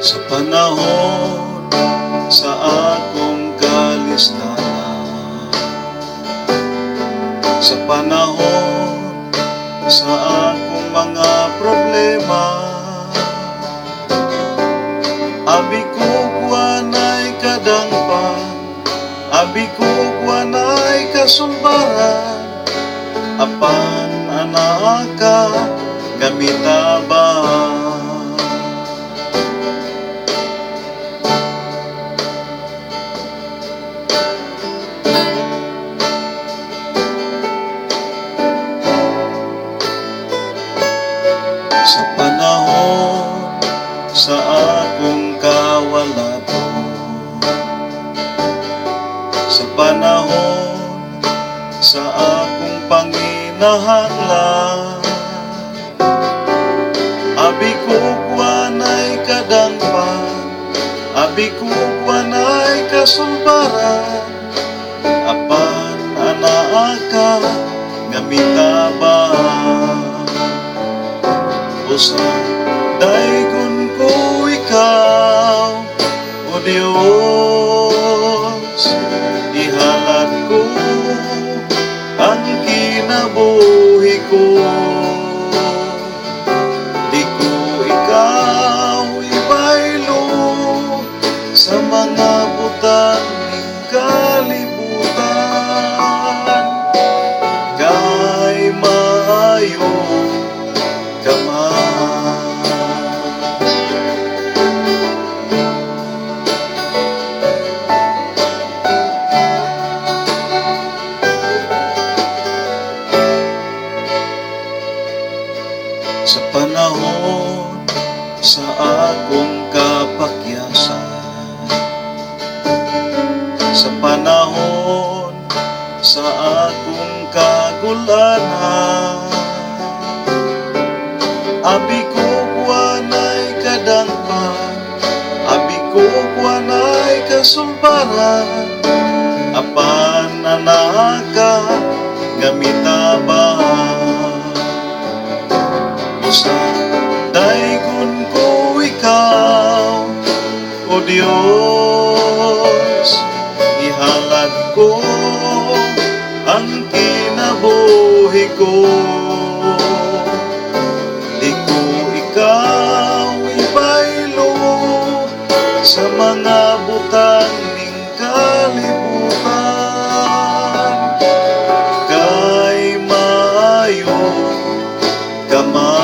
Sa panahon sa akong kalistanan, sa panahon sa akong mga problema, abi ko kuanay kadangpan, abi ko kuanay kasulbaran, apan ana ka gamita ba? Sa panahon sa akong kawalado, sa panahon sa akong panginahanglan, abi ko kuanay kadangpan, abi ko kuanay kasulbaran, apan ana ka gamita ba? Usa daygon ko ikaw, o Dios, ihalad ko ang kinabuhi ko. Di ko ikaw ibaylo sa mga butang ning kalibutan, kay maayo ka man. Sa panahon sa akong kapakyasan, sa panahon sa akong kagulanan, abi ko kuanay kadangpan, abi ko kuanay kasulbaran, apan ana ka gamita ba? Usa daygon ko ikaw, o Dios, ihalad ko ang kinabuhi ko. Di ko ikaw ibaylo sa mga butang ning kalibutan, kay maayo ka man.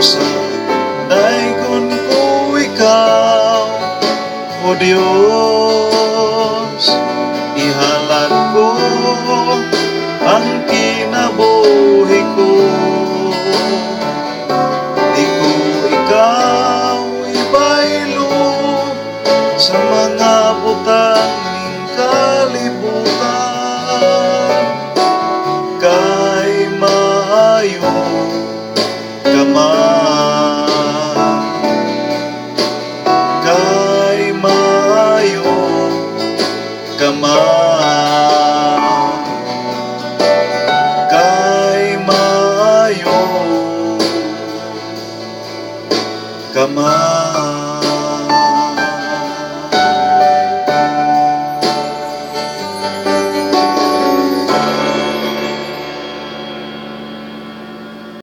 Usa daygon ko ikaw, o Dios, ihalad ko ang kinabuhi ko. Di ko ikaw ibaylo sa mga butang ning kalibutan, kay maayo ka man, kay maayo ka man, kay maayo ka man.